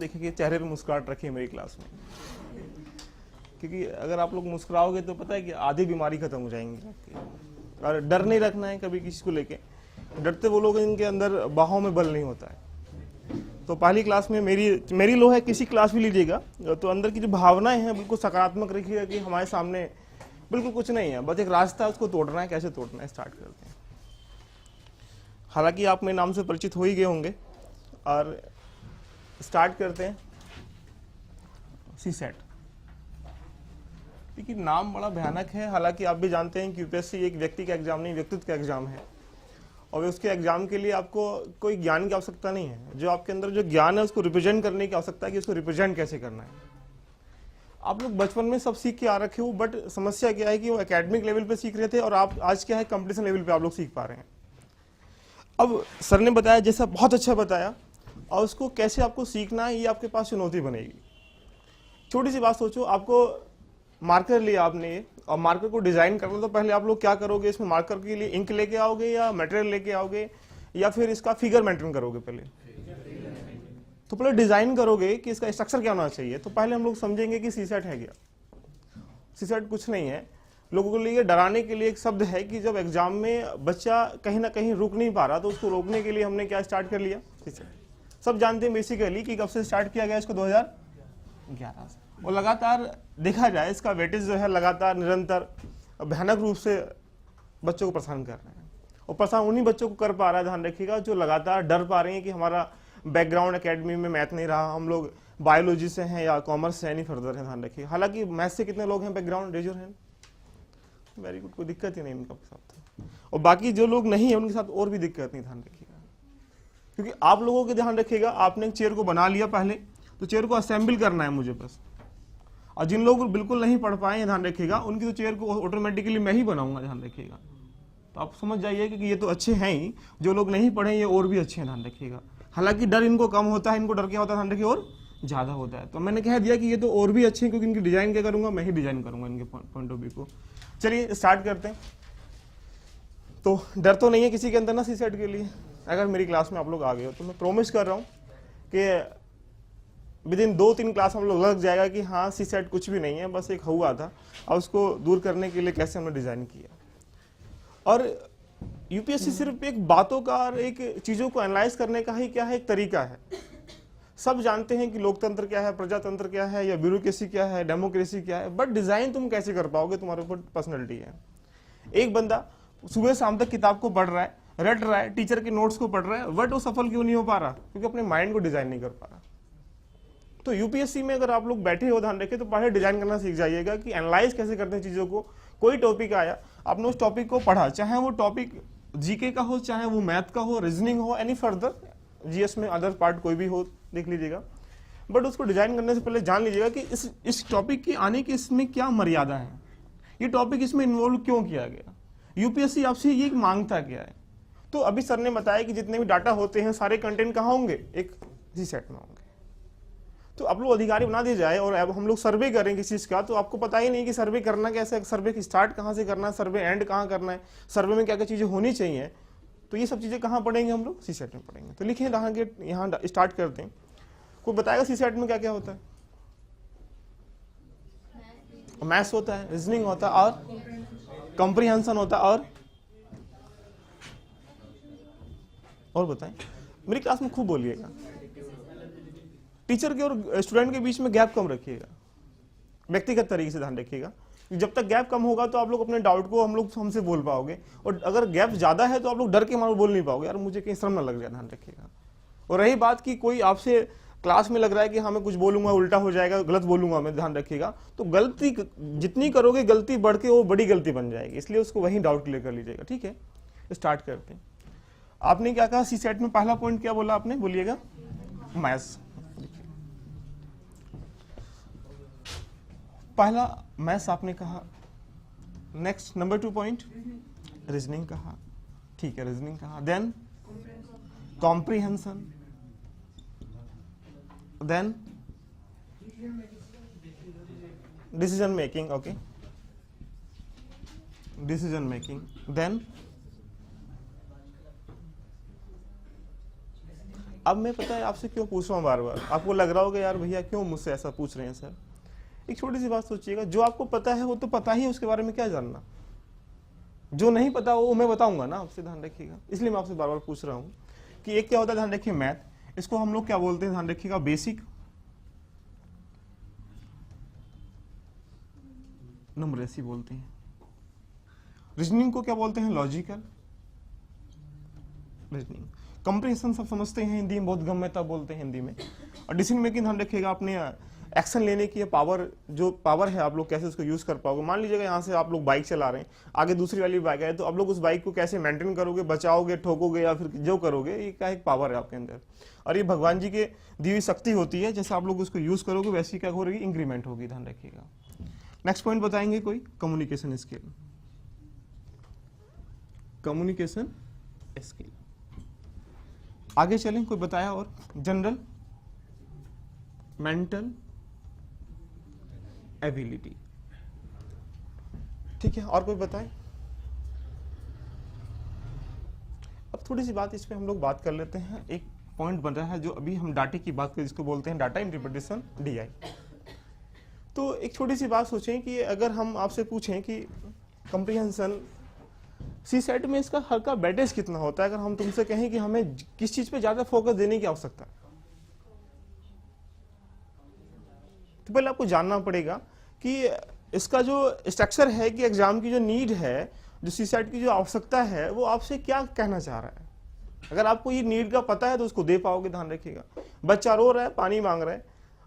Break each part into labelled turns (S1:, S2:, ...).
S1: देखेंगे चेहरे पे मुस्कुराहट रखी है मेरी क्लास में, क्योंकि अगर आप लोग मुस्कुराओगे तो पता है कि आधी बीमारी खत्म हो जाएंगी आपकी। और डर नहीं रखना है कभी किसी को लेके, डरते वो लोग इनके अंदर बाहों में बल नहीं होता है। तो पहली क्लास में मेरी लो है, किसी क्लास भी लीजिएगा तो अंदर की जो भावनाएं हैं बिल्कुल सकारात्मक रखिएगा कि हमारे सामने बिल्कुल कुछ नहीं है, बस एक रास्ता है, उसको तोड़ना है। कैसे तोड़ना है, स्टार्ट करते हैं। हालांकि आप मेरे नाम से परिचित हो ही गए होंगे और स्टार्ट करते हैं। सीसेट, क्योंकि नाम बड़ा भयानक है। हालांकि आप भी जानते हैं कि यूपीएससी एक व्यक्ति का एग्जाम नहीं, व्यक्तित्व का एग्जाम है, और उसके एग्जाम के लिए आपको कोई ज्ञान की आवश्यकता नहीं है। जो आपके अंदर जो ज्ञान है उसको रिप्रेजेंट करने की आवश्यकता है कि उसको रिप्रेजेंट कैसे करना है। आप लोग बचपन में सब सीख के आ रखे हो, बट समस्या क्या है कि वो एकेडमिक लेवल पे सीख रहे थे और आप आज क्या है कंपटीशन लेवल पे आप लोग सीख पा रहे हैं। अब सर ने बताया जैसा बहुत अच्छा बताया, और उसको कैसे आपको सीखना है ये आपके पास चुनौती बनेगी। छोटी सी बात सोचो, आपको मार्कर लिया आपने और मार्कर को डिजाइन करना, तो पहले आप लोग क्या करोगे, इसमें मार्कर के लिए इंक लेके आओगे या मटेरियल लेके आओगे या फिर इसका फिगर मेंटेन करोगे। पहले तो पहले डिजाइन करोगे कि इसका स्ट्रक्चर क्या होना चाहिए। तो पहले हम लोग समझेंगे कि सीसेट है क्या। सीसेट कुछ नहीं है, लोगों के लिए डराने के लिए एक शब्द है कि जब एग्जाम में बच्चा कहीं ना कहीं रुक नहीं पा रहा तो उसको रोकने के लिए हमने क्या स्टार्ट कर लिया, सीसेट। सब जानते हैं बेसिकली कि कब से स्टार्ट किया गया इसको, 2011 से। और लगातार देखा जाए इसका वेटेज जो है लगातार निरंतर भयानक रूप से बच्चों को परेशान कर रहे हैं, और परेशान उन्हीं बच्चों को कर पा रहा है, ध्यान रखिएगा, जो लगातार डर पा रहे हैं कि हमारा बैकग्राउंड एकेडमी में मैथ नहीं रहा, हम लोग बायोलॉजी से हैं या कॉमर्स से है, नहीं फर्दर है। ध्यान रखिए, हालांकि मैथ से कितने लोग हैं background, raise your hand. Very good, कोई दिक्कत ही नहीं इनका साथ। और बाकी जो लोग नहीं है उनके साथ और भी दिक्कत नहीं, ध्यान रखिएगा। क्योंकि आप लोगों के ध्यान रखिएगा, आपने एक चेयर को बना लिया पहले, तो चेयर को असेंबल करना है मुझे बस। और जिन लोग बिल्कुल नहीं पढ़ पाए, ध्यान रखिएगा, उनकी तो चेयर को ऑटोमेटिकली मैं ही बनाऊंगा, ध्यान रखिएगा। तो आप समझ जाइए कि ये तो अच्छे हैं ही, जो लोग नहीं पढ़े ये और भी अच्छे हैं, ध्यान रखिएगा। हालांकि डर इनको कम होता है, इनको डर क्या होता है, ध्यान रखिए, और ज्यादा होता है। तो मैंने कह दिया कि ये तो और भी अच्छे हैं, क्योंकि इनकी डिजाइन क्या करूंगा, मैं ही डिजाइन करूंगा इनके पॉइंट ऑफ व्यू को। चलिए स्टार्ट करते हैं। तो डर तो नहीं है किसी के अंदर ना सीसेट के लिए। अगर मेरी क्लास में आप लोग आ गए हो तो मैं प्रॉमिस कर रहा हूँ कि विद इन 2-3 क्लास हम लोग लग जाएगा कि हाँ सीसेट कुछ भी नहीं है, बस एक हुआ था, और उसको दूर करने के लिए कैसे हमने डिजाइन किया। और यूपीएससी सिर्फ एक बातों का और एक चीजों को एनालाइज करने का ही क्या है, एक तरीका है। सब जानते हैं कि लोकतंत्र क्या है, प्रजातंत्र क्या है, या ब्यूरोक्रेसी क्या है, डेमोक्रेसी क्या है, बट डिजाइन तुम कैसे कर पाओगे, तुम्हारे ऊपर पर्सनैलिटी है। एक बंदा सुबह शाम तक किताब को पढ़ रहा है, रट रहा है, टीचर के नोट्स को पढ़ रहा है, बट वो सफल क्यों नहीं हो पा रहा, क्योंकि अपने माइंड को डिजाइन नहीं कर पा रहा। तो यूपीएससी में अगर आप लोग बैठे हो, ध्यान रखें, तो पहले डिजाइन करना सीख जाइएगा कि एनालाइज कैसे करते हैं चीजों को। कोई टॉपिक आया, आपने उस टॉपिक को पढ़ा, चाहे वो टॉपिक जीके का हो, चाहे वो मैथ का हो, रीजनिंग हो, एनी फर्दर जीएस में अदर पार्ट कोई भी हो, देख लीजिएगा। बट उसको डिजाइन करने से पहले जान लीजिएगा कि इस टॉपिक के आने की इसमें क्या मर्यादा है, ये टॉपिक इसमें इन्वॉल्व क्यों किया गया, यूपीएससी आपसे ये मांगता क्या है। तो अभी सर ने बताया कि जितने भी डाटा होते हैं सारे कंटेंट कहाँ होंगे, एक सीसेट में होंगे। तो आप लोग अधिकारी बना दिए जाए और अब हम लोग सर्वे करें किसी चीज का, तो आपको पता ही नहीं कि सर्वे करना कैसे है, सर्वे की स्टार्ट कहाँ से करना है, सर्वे एंड कहाँ करना है, सर्वे में क्या क्या चीजें होनी चाहिए। तो ये सब चीजें कहाँ पढ़ेंगे हम लोग, सीसेट में पढ़ेंगे। तो लिखिए यहाँ स्टार्ट करते हैं। कोई बताएगा सीसेट में क्या क्या होता है? मैथ्स होता है, रीजनिंग होता है, और कॉम्प्रिहेंशन होता है, और बताएं। मेरी क्लास में खूब बोलिएगा। टीचर के और स्टूडेंट के बीच में गैप कम रखिएगा, व्यक्तिगत तरीके से ध्यान रखिएगा। जब तक गैप कम होगा तो आप लोग अपने डाउट को हमसे बोल पाओगे, और अगर गैप ज्यादा है तो आप लोग डर के मारे बोल नहीं पाओगे, यार मुझे कहीं शर्म ना लग जाए, ध्यान रखिएगा। और रही बात कि कोई आपसे क्लास में लग रहा है कि हाँ मैं कुछ बोलूंगा उल्टा हो जाएगा, गलत बोलूंगा मैं, ध्यान रखिएगा, तो गलती जितनी करोगे गलती बढ़ के वो बड़ी गलती बन जाएगी, इसलिए उसको वहीं डाउट क्लियर कर लीजिएगा। ठीक है, स्टार्ट करते हैं। आपने क्या कहा सीसेट में, पहला पॉइंट क्या बोला आपने, बोलिएगा? मैथ्स। पहला मैथ्स आपने कहा। नेक्स्ट नंबर 2 पॉइंट रीजनिंग कहा। ठीक है, रीजनिंग कहा। Then comprehension, then decision making. Okay, decision making. Then अब मैं पता है आपसे क्यों पूछ रहा हूँ बार बार, आपको लग रहा होगा यार भैया क्यों मुझसे ऐसा पूछ रहे हैं सर। एक छोटी सी बात सोचिएगा, जो आपको पता है वो तो पता ही है, उसके बारे में क्या जानना। जो नहीं पता वो मैं बताऊंगा ना आपसे, ध्यान रखिएगा। इसलिए मैं आपसे बार बार पूछ रहा हूँ कि एक क्या होता है, ध्यान रखिए मैथ, इसको हम लोग क्या बोलते हैं, ध्यान रखिएगा बेसिक न्यूमरेसी बोलते हैं। रीजनिंग को क्या बोलते हैं, लॉजिकल रीजनिंग। कंप्रीहेंशन सब समझते हैं हिंदी में, बहुत गम्यता बोलते हैं हिंदी में। और डिसीजन मेकिंग ध्यान रखिएगा, अपने एक्शन लेने की पावर, जो पावर है आप लोग कैसे उसको यूज कर पाओगे। मान लीजिएगा यहाँ से आप लोग बाइक चला रहे हैं, आगे दूसरी वाली बाइक है, तो आप लोग उस बाइक को कैसे मेंटेन करोगे, बचाओगे, ठोकोगे या फिर जो करोगे, ये क्या एक पावर है आपके अंदर। और ये भगवान जी के दी हुई शक्ति होती है, जैसे आप लोग उसको यूज करोगे वैसी क्या हो रही, इंक्रीमेंट होगी, ध्यान रखिएगा। नेक्स्ट पॉइंट बताएंगे कोई, कम्युनिकेशन स्किल। कम्युनिकेशन स्किल आगे चलें, कोई बताया और, जनरल मेंटल एबिलिटी, ठीक है, और कोई बताए। अब थोड़ी सी बात इस पे हम लोग बात कर लेते हैं। एक पॉइंट बन रहा है जो अभी हम डाटे की बात करें, जिसको बोलते हैं डाटा इंटरप्रिटेशन, DI। तो एक छोटी सी बात सोचें कि अगर हम आपसे पूछें कि कंप्रीहेंशन CSAT में इसका हर का वेटेज कितना होता है, अगर हम तुमसे कहें कि हमें किस चीज पे ज्यादा फोकस देने की आवश्यकता है, तो पहले आपको जानना पड़ेगा कि इसका जो स्ट्रक्चर है, कि एग्जाम की जो नीड है, जो CSAT की जो आवश्यकता है, वो आपसे क्या कहना चाह रहा है। अगर आपको ये नीड का पता है तो उसको दे पाओगे, ध्यान रखिएगा। बच्चा रो रहा है, पानी मांग रहा है,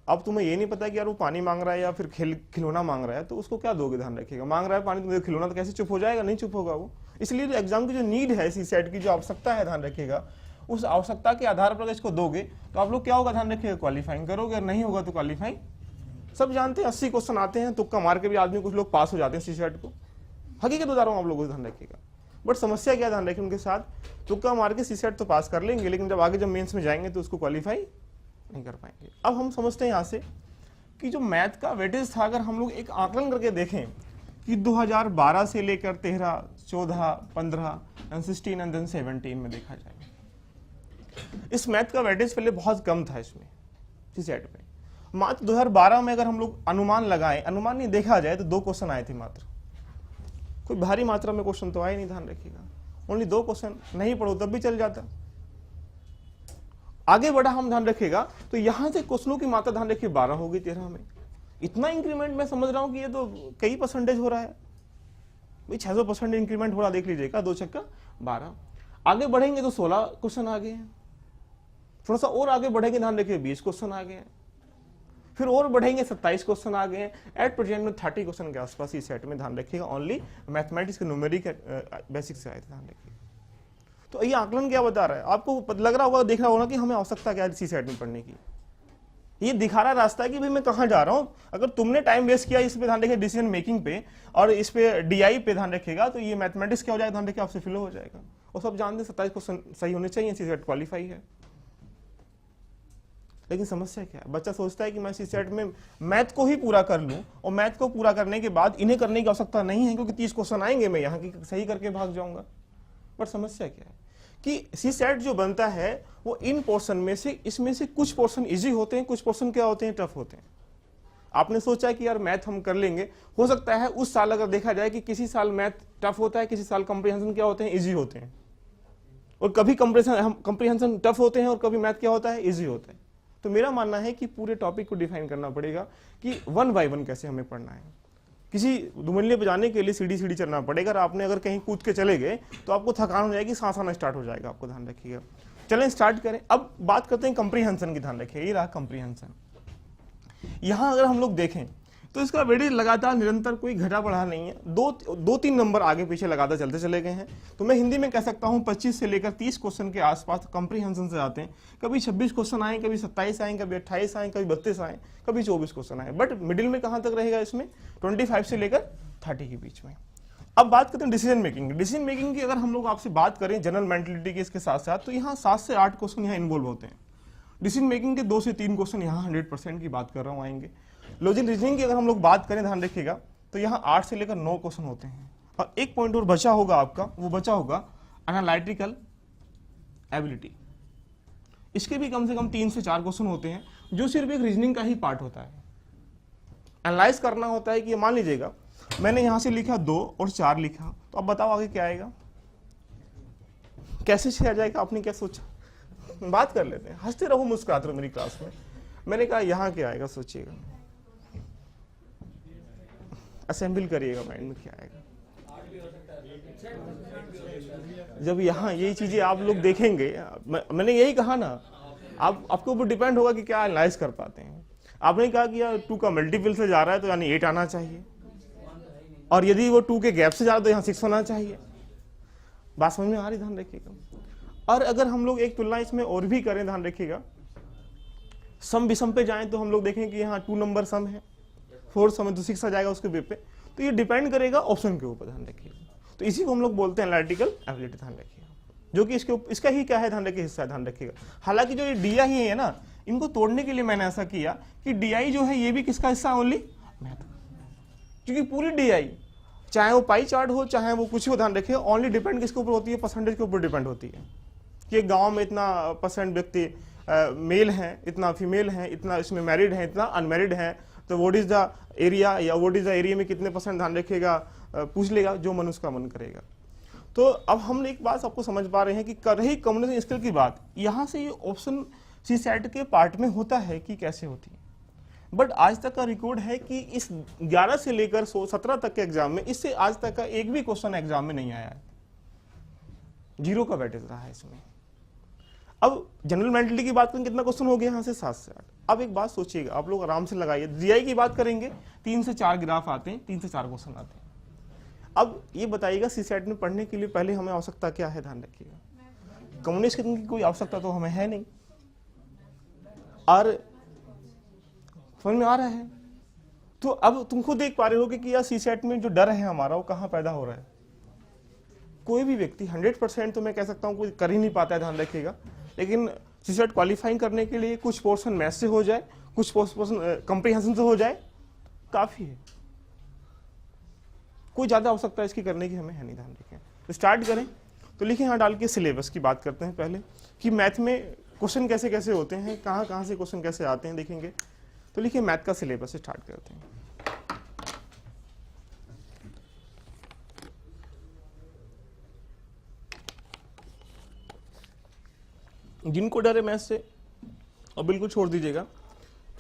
S1: अब तुम्हें ये नहीं पता कि यार वो पानी मांग रहा है या फिर खिलौना मांग रहा है, तो उसको क्या दोगे, ध्यान रखिएगा। मांग रहा है पानी, तुम्हें खिलौना, तो कैसे चुप हो जाएगा, नहीं चुप होगा वो। इसलिए जो एग्जाम की जो नीड है, CSAT की जो आवश्यकता है, ध्यान रखिएगा, उस आवश्यकता के आधार पर इसको दोगे तो आप लोग क्या होगा, ध्यान रखिएगा, क्वालिफाइंग करोगे। और नहीं होगा तो क्वालिफाइंग, सब जानते हैं 80 क्वेश्चन आते हैं, तुक्का मार के भी आदमी कुछ लोग पास हो जाते हैं CSAT को, हकीकत बता रहा हूँ आप लोगों को, ध्यान रखिएगा। बट समस्या क्या, ध्यान रखिए, उनके साथ तुक्का मार के CSAT तो पास कर लेंगे, लेकिन जब आगे जब मेंस में जाएंगे तो उसको क्वालिफाई नहीं कर पाएंगे। अब हम समझते हैं यहाँ से कि जो मैथ का वेटेज था, अगर हम लोग एक आकलन करके देखें कि 2012 से लेकर 13, 14, 15 एंड 16 एंड देन 17 में देखा जाए, इस मैथ का वेटेज पहले बहुत कम था इसमें CSAT में। मात्र 2012 में अगर हम लोग अनुमान लगाएं, अनुमान नहीं देखा जाए, तो 2 क्वेश्चन आए थे मात्र, कोई भारी मात्रा में क्वेश्चन तो आए नहीं, ध्यान रखिएगा। ओनली 2 क्वेश्चन, नहीं पढ़ो तब भी चल जाता। आगे बढ़ा हम, ध्यान रखिएगा, तो यहां से क्वेश्चनों की मात्रा ध्यान रखिए 12 होगी 13 में। इतना इंक्रीमेंट मैं समझ रहा हूं कि ये तो कई परसेंटेज हो रहा है भाई, 600% इंक्रीमेंट हो रहा, देख लीजिएगा, 2 चक्का 12। आगे बढ़ेंगे तो 16 क्वेश्चन आ गए हैं, थोड़ा सा और आगे बढ़ेंगे, ध्यान रखिए 20 क्वेश्चन आ गए हैं, फिर और बढ़ेंगे 27 क्वेश्चन आ गए हैं। एट प्रेजेंट में 30 क्वेश्चन के आसपास CSAT में, ध्यान रखिएगा, ओनली मैथमेटिक्स के न्यूमेरिक बेसिक से आए थे, ध्यान रखिएगा। तो ये आकलन क्या बता रहा है, आपको लग रहा होगा, देख रहा होगा कि हमें आवश्यकता क्या है CSAT में पढ़ने की। ये दिखा रहा रास्ता है कि भाई मैं कहाँ जा रहा हूँ। अगर तुमने टाइम वेस्ट किया इस पे, ध्यान रखिए, डिसीजन मेकिंग पे और इस पे DI पे, ध्यान रखिएगा, तो ये मैथमेटिक्स क्या हो जाएगा, ध्यान रखिए, आपसे फिल हो जाएगा। और सब जानते हैं 27 क्वेश्चन सही होने चाहिए, CSAT क्वालिफाई है। लेकिन समस्या क्या है, बच्चा सोचता है कि मैं CSAT में मैथ को ही पूरा कर लूं, और मैथ को पूरा करने के बाद इन्हें करने की आवश्यकता नहीं है, क्योंकि 30 क्वेश्चन आएंगे, मैं यहाँ की सही करके भाग जाऊंगा। पर समस्या क्या है कि CSAT जो बनता है वो इन पोर्शन में से, इसमें से कुछ पोर्शन इजी होते हैं, कुछ पोर्शन क्या होते हैं, टफ होते हैं। आपने सोचा कि यार मैथ हम कर लेंगे, हो सकता है उस साल अगर देखा जाए कि किसी साल मैथ टफ होता है, किसी साल कंप्रीहेंशन क्या होते हैं, इजी होते हैं, और कभी कंप्रीहेंशन टफ होते हैं और कभी मैथ क्या होता है, इजी होता है। तो मेरा मानना है कि पूरे टॉपिक को डिफाइन करना पड़ेगा कि 1 बाय 1 कैसे हमें पढ़ना है। किसी दुमल्ले पे जाने के लिए सीढ़ी चलना पड़ेगा, और आपने अगर कहीं कूद के चले गए तो आपको थकान हो जाएगी, सांस आना स्टार्ट हो जाएगा, आपको ध्यान रखिएगा। चलें स्टार्ट करें। अब बात करते हैं कंप्रीहेंशन की, ध्यान रखिए, ये रहा कंप्रीहेंशन। यहां अगर हम लोग देखें तो इसका वेटेज लगातार निरंतर कोई घटा बढ़ा नहीं है, 2-3 नंबर आगे पीछे लगातार चलते चले गए हैं। तो मैं हिंदी में कह सकता हूं 25 से लेकर 30 क्वेश्चन के आसपास कंप्रीहेंशन से आते हैं। कभी 26 क्वेश्चन आए, कभी 27 आए, कभी 28 आए, कभी 32 आए, कभी 24 क्वेश्चन आए। बट मिडिल में कहां तक रहेगा, इसमें 25 से लेकर 30 के बीच में। अब बात करते हैं डिसीजन मेकिंग। डिसीजन मेकिंग की अगर हम लोग आपसे बात करें जनरल मेंटलिटी के इसके साथ साथ, तो यहाँ 7 से 8 क्वेश्चन यहाँ इन्वॉल्व होते हैं। डिसीजन मेकिंग के 2 से 3 क्वेश्चन यहाँ 100% की बात कर रहा हूँ आएंगे। लॉजिक रीजनिंग की अगर हम लोग बात करें, ध्यान रखिएगा, तो यहाँ 8 से लेकर 9 क्वेश्चन होते हैं। और एक पॉइंट और बचा होगा आपका, वो बचा होगा एनालिटिकल एबिलिटी। इसके भी कम से कम 3 से 4 क्वेश्चन होते हैं जो सिर्फ एक रीजनिंग का ही पार्ट होता है। एनालाइज करना होता है कि मान लीजिएगा मैंने यहां से लिखा 2 और 4 लिखा, तो अब बताओ आगे क्या आएगा, कैसे 6 आ जाएगा, आपने क्या सोचा? बात कर लेते हैं, हंसते रहो मुस्कुराते रहो मेरी क्लास में। मैंने कहा यहां क्या आएगा, सोचिएगा, असेंबल करिएगा माइंड में क्या आएगा। जब यहाँ यही चीजें आप लोग देखेंगे, मैंने यही कहा ना, आपके ऊपर डिपेंड होगा कि क्या एनालाइज कर पाते हैं। आपने कहा कि यार 2 का मल्टीपल से जा रहा है तो यानी 8 आना चाहिए, और यदि वो 2 के गैप से जा रहा है तो यहाँ 6 होना चाहिए। बात समझ में आ रही, ध्यान रखिएगा। और अगर हम लोग एक तुलना इसमें और भी करें, ध्यान रखिएगा, सम विषम पे जाएं तो हम लोग देखें कि यहाँ 2 नंबर सम है, 4 सम है तो 6 आ जाएगा उसके वे पे। तो ये डिपेंड करेगा ऑप्शन के ऊपर, ध्यान रखिएगा। तो इसी को हम लोग बोलते हैं एनालिटिकल एबिलिटी, ध्यान रखिएगा, जो कि इसका ही क्या है, ध्यान रखिए, हिस्सा है, ध्यान रखिएगा। हालांकि जो ये DI ही है ना, इनको तोड़ने के लिए मैंने ऐसा किया कि DI जो है ये भी किसका हिस्सा है, ओनली मैथ। क्योंकि पूरी DI चाहे वो पाई चार्ट हो चाहे वो कुछ हो, ध्यान रखिए, ओनली डिपेंड किसके ऊपर होती है, परसेंटेज के ऊपर डिपेंड होती है कि गांव में इतना % व्यक्ति मेल हैं, इतना फीमेल हैं, इतना इसमें मैरिड हैं, इतना अनमैरिड हैं, तो व्हाट इज द एरिया या व्हाट इज द एरिया में कितने %, ध्यान रखिएगा, पूछ लेगा जो मन उसका मन करेगा। तो अब हम एक बात आपको समझ पा रहे हैं कि कर रही कम्युनिकेशन स्किल की बात, यहां से ये ऑप्शन CSAT के पार्ट में होता है कि कैसे होती है। बट आज तक का रिकॉर्ड है कि इस 11 से लेकर 17 तक के एग्जाम में इससे आज तक का एक भी क्वेश्चन एग्जाम में नहीं आया है, 0 का वेटेज रहा है इसमें। अब जनरल मेंटलिटी की बात करें, कितना क्वेश्चन हो गया यहाँ से, 7 से 8। अब एक बात सोचिएगा, आप लोग आराम से लगाइए, DI की बात करेंगे 3 से 4 ग्राफ आते हैं, 3 से 4 क्वेश्चन आते हैं। अब ये बताइएगा CSAT में पढ़ने के लिए पहले हमें आवश्यकता क्या है, ध्यान रखिएगा। कम्युनिकेशन की कोई आवश्यकता तो हमें है नहीं, और समझ में आ रहा है। तो अब तुमको देख पा रहे हो कि यार CSAT में जो डर है हमारा वो कहाँ पैदा हो रहा है। कोई भी व्यक्ति 100% तो मैं कह सकता हूँ कोई कर ही नहीं पाता है, ध्यान रखिएगा। लेकिन CSAT क्वालिफाइंग करने के लिए कुछ पोर्शन मैथ्स से हो जाए, कुछ पोर्शन कंप्रीहेंशन से हो जाए, काफी है। कोई ज्यादा आवश्यकता इसकी करने की हमें है नहीं, ध्यान रखें। तो स्टार्ट करें, तो लिखें यहाँ डाल के सिलेबस की बात करते हैं पहले, कि मैथ में क्वेश्चन कैसे कैसे होते हैं, कहाँ कहाँ से क्वेश्चन कैसे आते हैं, देखेंगे। तो लिखिए मैथ का सिलेबस स्टार्ट करते हैं। जिनको डर है मैथ से और बिल्कुल छोड़ दीजिएगा।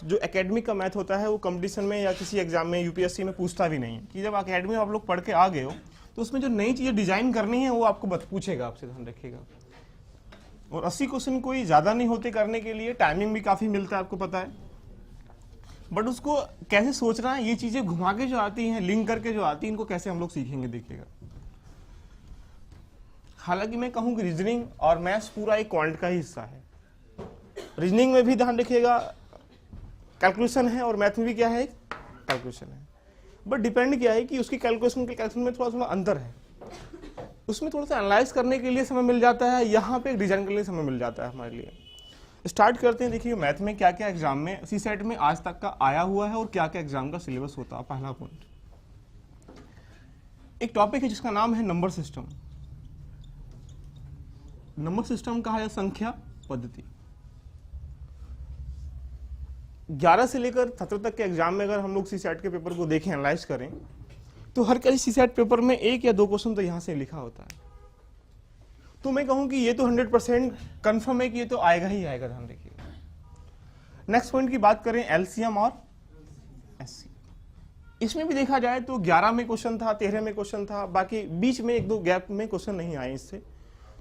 S1: जो एकेडमिक का मैथ होता है वो कंपटीशन में या किसी एग्जाम में UPSC में पूछता भी नहीं है, कि जब एकेडमी में आप लोग पढ़ के आ गए हो तो उसमें जो नई चीजें डिजाइन करनी है वो आपको पूछेगा, आपसे, ध्यान रखिएगा। और 80 क्वेश्चन कोई ज्यादा नहीं होते करने के लिए, टाइमिंग भी काफी मिलता है, आपको पता है। बट उसको कैसे सोचना है, ये चीजें घुमा के जो आती हैं, लिंक करके जो आती है, इनको कैसे हम लोग सीखेंगे, देखिएगा। हालांकि मैं कहूं कि रीजनिंग और मैथ्स पूरा एक क्वांट का ही हिस्सा है। रीजनिंग में भी ध्यान रखिएगा कैलकुलेशन है, और मैथ में भी क्या है, कैलकुलेशन है। बट डिपेंड क्या है कि उसकी कैलकुलेशन के कैलकुलेशन में थोड़ा थोड़ा अंतर है। उसमें थोड़ा सा एनालाइज करने के लिए समय मिल जाता है, यहाँ पे डिजाइन करने के लिए समय मिल जाता है हमारे लिए। स्टार्ट करते हैं। देखिए मैथ में क्या क्या एग्जाम में CSAT में आज तक का आया हुआ है और क्या क्या एग्जाम का सिलेबस होता है। पहला पॉइंट, एक टॉपिक है जिसका नाम है नंबर सिस्टम। नंबर सिस्टम कहा है संख्या पद्धति। 11 से लेकर 17 तक के एग्जाम में अगर हम लोग CSAT के पेपर को देखें, एनालाइज करें, तो हर किसी CSAT पेपर में 1 या 2 क्वेश्चन तो यहां से लिखा होता है। तो मैं कहूं कि ये तो 100% कंफर्म है कि ये तो आएगा ही आएगा, ध्यान रखिएगा। नेक्स्ट पॉइंट की बात करें LCM और SC। इसमें भी देखा जाए तो 11 में क्वेश्चन था, 13 में क्वेश्चन था, बाकी बीच में 1-2 गैप में क्वेश्चन नहीं आए इससे।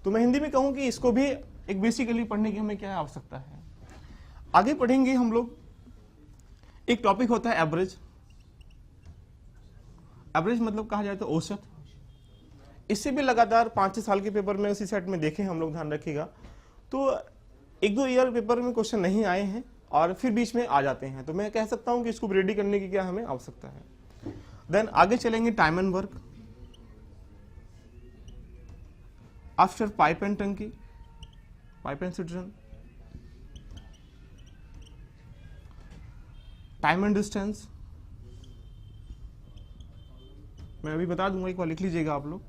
S1: तो मैं हिंदी में कहूं कि इसको भी एक बेसिकली पढ़ने की हमें क्या आवश्यकता है। आगे पढ़ेंगे हम लोग, एक टॉपिक होता है एवरेज। एवरेज मतलब कहा जाए तो औसत। इससे भी लगातार 5-6 साल के पेपर में CSAT में देखें हम लोग, ध्यान रखिएगा, तो 1-2 ईयर पेपर में क्वेश्चन नहीं आए हैं और फिर बीच में आ जाते हैं। तो मैं कह सकता हूं कि इसको रेडी करने की क्या हमें आवश्यकता है। देन आगे चलेंगे time and work, after pipe and टंकी, pipe and citizen, time and distance. मैं अभी बता दूंगा, एक बार लिख लीजिएगा आप लोग,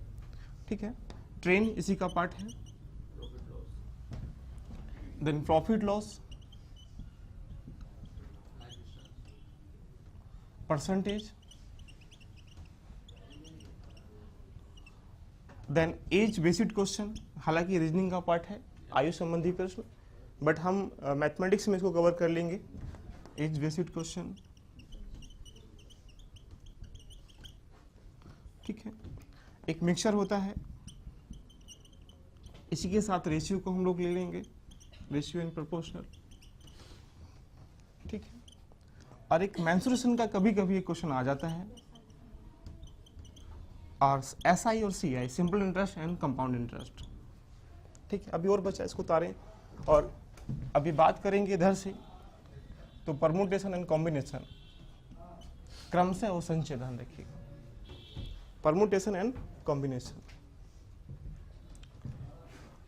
S1: ठीक है। ट्रेन इसी का पार्ट है। Then profit loss, percentage, then age based question, हालांकि रीजनिंग का पार्ट है, आयु संबंधी प्रश्न, बट हम मैथमेटिक्स में इसको कवर कर लेंगे। एज बेस्ड क्वेश्चन, ठीक है। एक मिक्सचर होता है, इसी के साथ रेशियो को हम लोग ले लेंगे, रेशियो एंड प्रोपोर्शनल, ठीक है। और एक मेंसुरेशन का कभी कभी एक क्वेश्चन आ जाता है, और SI और CI, simple interest and compound interest, ठीक है। अभी और बचा, इसको उतारें और अभी बात करेंगे इधर से, तो परमुटेशन एंड कॉम्बिनेशन, क्रमशः और संचय, ध्यान रखिएगा, परमुटेशन एंड कॉम्बिनेशन।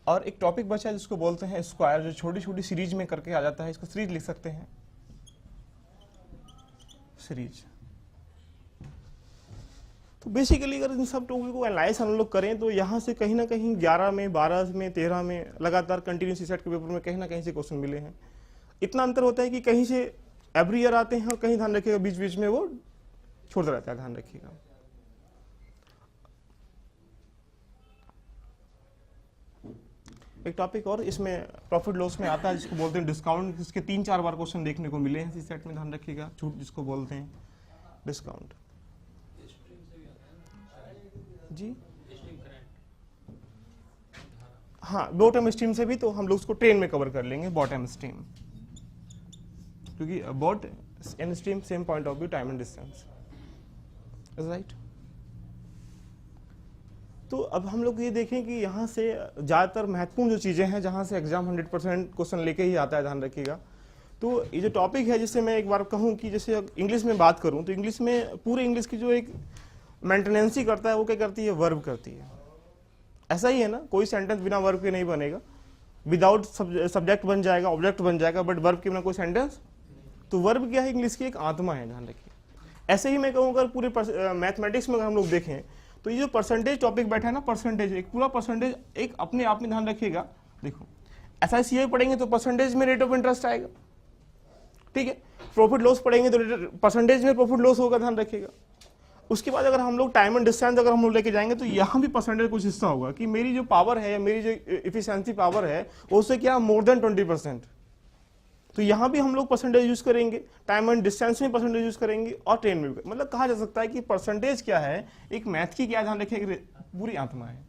S1: और एक टॉपिक बचा है जिसको बोलते हैं स्क्वायर, जो छोटी छोटी सीरीज में करके आ जाता है, इसको सीरीज लिख सकते हैं, सीरीज। तो बेसिकली अगर इन सब टॉपिक को एनालाइज हम लोग करें तो यहाँ से कहीं ना कहीं 11 में, 12 में, 13 में लगातार कंटिन्यूस सेट के पेपर में कहीं ना कहीं से क्वेश्चन मिले हैं। इतना अंतर होता है कि कहीं से एवरी ईयर आते हैं और कहीं, ध्यान रखिएगा, बीच बीच में वो छोड़ता रहता है, ध्यान रखिएगा। एक टॉपिक और इसमें प्रॉफिट लॉस में आता है जिसको बोलते हैं डिस्काउंट, जिसके 3-4 बार क्वेश्चन देखने को मिले हैं इसी सेट में, ध्यान रखिएगा, छूट जिसको बोलते हैं डिस्काउंट। जी हाँ, बॉटम स्ट्रीम से भी, तो हम लोग उसको ट्रेन में कवर कर लेंगे, बॉटम स्ट्रीम, क्योंकि boat and stream same point of view, time and distance, right. तो अब हम लोग ये देखें कि यहाँ से ज़्यादातर महत्वपूर्ण जो चीज़ें हैं, जहाँ से एग्जाम 100% क्वेश्चन लेके ही आता है, ध्यान रखिएगा। तो ये जो टॉपिक है, जिससे मैं एक बार कहूँ कि जैसे इंग्लिश में बात करूँ, तो इंग्लिश में पूरे इंग्लिश की जो एक मेंटेनेंस ही करता है, वो क्या करती है, वर्ब करती है। ऐसा ही है ना, कोई सेंटेंस बिना वर्ब के नहीं बनेगा, विदाउट सब्जेक्ट बन जाएगा, ऑब्जेक्ट बन जाएगा, बट वर्ब के बिना कोई सेंटेंस। तो वर्ब क्या है, इंग्लिश की एक आत्मा है, ध्यान रखिए। ऐसे ही मैं कहूँ अगर पूरे मैथमेटिक्स में अगर हम लोग देखें तो ये जो परसेंटेज टॉपिक बैठा है ना, परसेंटेज, एक पूरा परसेंटेज एक अपने आप में, ध्यान रखिएगा। देखो SI पढ़ेंगे तो परसेंटेज में रेट ऑफ इंटरेस्ट आएगा, ठीक है। प्रॉफिट लॉस पढ़ेंगे तो परसेंटेज में प्रॉफिट लॉस होगा, ध्यान रखिएगा। उसके बाद अगर हम लोग टाइम एंड डिस्टेंस अगर हम लोग लेके जाएंगे तो यहाँ भी परसेंटेज कुछ हिस्सा होगा कि मेरी जो पावर है, मेरी जो इफिशिएंसी पावर है, उससे क्या मोर देन 20%। तो यहाँ भी हम लोग परसेंटेज यूज करेंगे, टाइम एंड डिस्टेंस में परसेंटेज यूज करेंगे, और ट्रेन में भी। मतलब कहा जा सकता है कि परसेंटेज क्या है, एक मैथ की क्या, ध्यान रखिए, पूरी आत्मा है।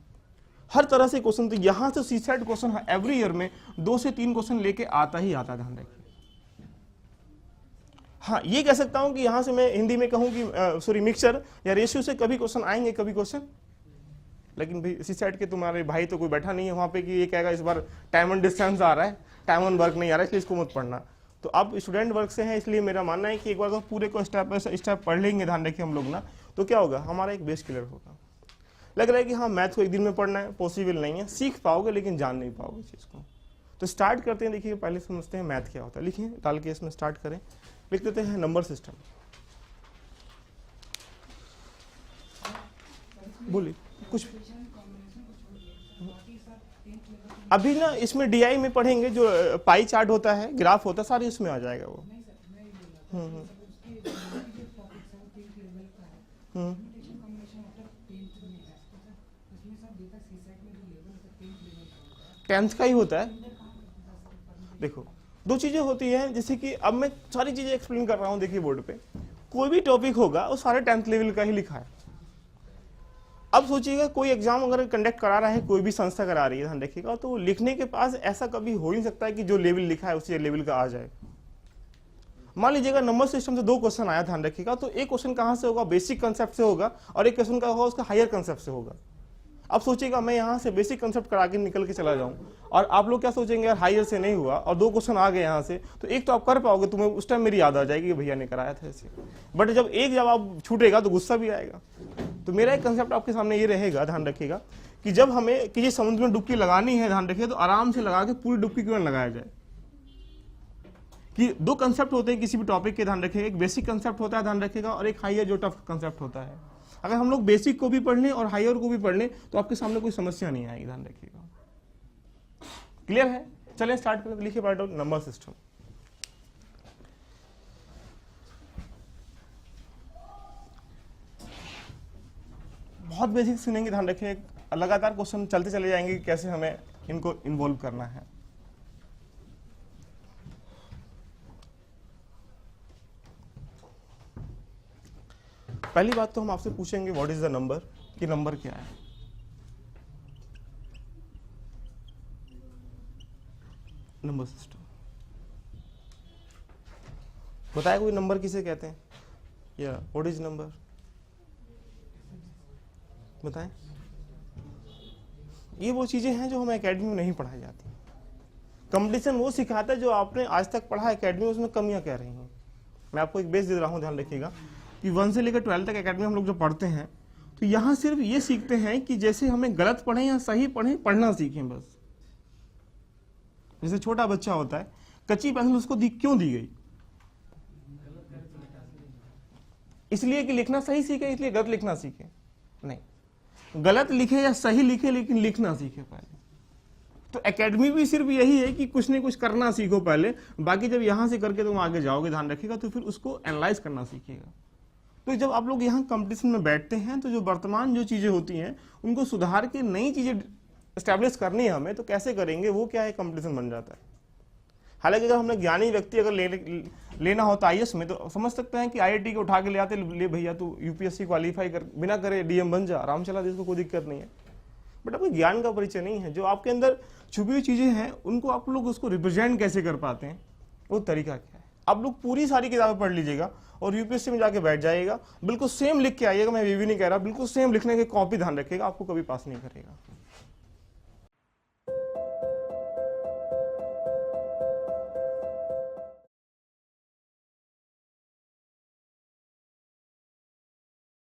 S1: हर तरह से क्वेश्चन, तो यहाँ से सीसेट क्वेश्चन एवरी ईयर में 2 से 3 क्वेश्चन लेके आता ही आता, ध्यान रखिए। हाँ, ये कह सकता हूँ कि यहाँ से मैं हिंदी में कहूँ कि सॉरी मिक्सचर या रेशियो से कभी क्वेश्चन आएंगे, कभी क्वेश्चन, लेकिन भाई इसी साइड के तुम्हारे भाई तो कोई बैठा नहीं है वहाँ पे कि ये कहेगा इस बार टाइम एंड डिस्टेंस आ रहा है, टाइम एंड वर्क नहीं आ रहा है, इसलिए इसको मत पढ़ना। तो अब स्टूडेंट वर्क से हैं, इसलिए मेरा मानना है कि एक बार अगर पूरे को स्टेप बाय स्टेप पढ़ लेंगे, ध्यान रखिए हम लोग ना, तो क्या होगा, हमारा एक बेस क्लियर होगा। लग रहा है कि हाँ मैथ को एक दिन में पढ़ना है, पॉसिबल नहीं है, सीख पाओगे लेकिन जान नहीं पाओगे चीज़ को। तो स्टार्ट करते हैं, देखिए पहले समझते हैं मैथ क्या होता है। लिखिए, डाल के इसमें स्टार्ट करें, लिख देते हैं नंबर सिस्टम। बोलिए कुछ। अभी ना इसमें DI में पढ़ेंगे, जो पाई चार्ट होता है, ग्राफ होता है, सारे इसमें आ जाएगा वो। टेंथ का ही होता है। देखो 2 चीजें होती हैं, जैसे कि अब मैं सारी चीजें एक्सप्लेन कर रहा हूं, देखिए बोर्ड पे कोई भी टॉपिक होगा वो सारे 10th लेवल का ही लिखा है। अब सोचिएगा कोई एग्जाम अगर कंडक्ट करा रहा है, कोई भी संस्था करा रही है, ध्यान रखिएगा, तो लिखने के पास ऐसा कभी हो ही नहीं सकता है कि जो लेवल लिखा है उसी लेवल का आ जाए। मान लीजिएगा नंबर सिस्टम से 2 क्वेश्चन आया, ध्यान रखिएगा, तो एक क्वेश्चन कहां से होगा, बेसिक कंसेप्ट से होगा, और एक क्वेश्चन का होगा उसका हायर कंसेप्ट से होगा। अब सोचिएगा मैं यहाँ से बेसिक कंसेप्ट करा के निकल के चला जाऊं, और आप लोग क्या सोचेंगे, यार हायर से नहीं हुआ और 2 क्वेश्चन आ गए यहाँ से, तो एक तो आप कर पाओगे, तुम्हें उस टाइम मेरी याद आ जाएगी कि भैया ने कराया था ऐसे। बट जब एक जवाब छूटेगा तो गुस्सा भी आएगा। तो मेरा एक कंसेप्ट आपके सामने ये रहेगा, ध्यान रखिएगा, कि जब हमें किसी समुद्र में डुबकी लगानी है, ध्यान रखिए, तो आराम से लगा के पूरी डुबकी क्यों लगाया जाए। कि 2 कंसेप्ट होते हैं किसी भी टॉपिक के, ध्यान रखिएगा, एक बेसिक कंसेप्ट होता है, ध्यान रखिएगा, और एक हायर जो टफ कंसेप्ट होता है। अगर हम लोग बेसिक को भी पढ़ लें और हायर को भी पढ़ लें तो आपके सामने कोई समस्या नहीं आएगी, ध्यान रखिएगा। क्लियर है। चलें स्टार्ट करें। लिखिए पार्ट ऑफ नंबर सिस्टम। बहुत बेसिक सुनेंगे, ध्यान रखिए, लगातार क्वेश्चन चलते चले जाएंगे कि कैसे हमें इनको इन्वॉल्व करना है। पहली बात तो हम आपसे पूछेंगे व्हाट इज द नंबर, कि नंबर क्या है। नंबर सिस्टम बताया कोई नंबर किसे कहते हैं, या व्हाट इज नंबर बताएं। ये वो चीजें हैं जो हमें एकेडमी में नहीं पढ़ाई जाती। कंपटीशन वो सिखाता है जो आपने आज तक पढ़ा एकेडमी में, उसमें कमियां क्या रही हैं। मैं आपको एक बेस दे रहा हूं, ध्यान रखिएगा कि 1 से लेकर 12 तक एकेडमी हम लोग जो पढ़ते हैं, तो यहाँ सिर्फ ये सीखते हैं कि जैसे हमें गलत पढ़ें या सही पढ़ें, पढ़ना सीखें बस। जैसे छोटा बच्चा होता है, कच्ची पेंसिल उसको क्यों दी गई? इसलिए कि लिखना सही सीखे, इसलिए गलत लिखना सीखे? नहीं, गलत लिखे या सही लिखे, लेकिन लिखना सीखे पहले। तो एकेडमी भी सिर्फ यही है कि कुछ न कुछ करना सीखो पहले, बाकी जब यहां से करके तुम आगे जाओगे, ध्यान रखिएगा, तो फिर उसको एनालाइज करना सीखिएगा। तो जब आप लोग यहाँ कंपटीशन में बैठते हैं, तो जो वर्तमान जो चीजें होती हैं उनको सुधार के नई चीजें एस्टैब्लिश करनी है हमें, तो कैसे करेंगे, वो क्या है, कंपटीशन बन जाता है। हालांकि अगर हमने ज्ञानी व्यक्ति अगर लेना होता IAS में, तो समझ सकते हैं कि IIT को उठा के ले आते, ले भैया तू UPSC क्वालिफाई कर, बिना करे DM बन जा, आराम चला दे, इसको कोई दिक्कत नहीं है। बट आपको ज्ञान का परिचय नहीं है, जो आपके अंदर छुपी हुई चीजें हैं उनको आप लोग उसको रिप्रेजेंट कैसे कर पाते हैं, वो तरीका क्या है। आप लोग पूरी सारी किताबें पढ़ लीजिएगा और UPSC में जाके बैठ जाइएगा, बिल्कुल सेम लिख के आइएगा। मैं ये भी नहीं कह रहा, बिल्कुल सेम लिखने की कॉपी, ध्यान रखिएगा, आपको कभी पास नहीं करेगा।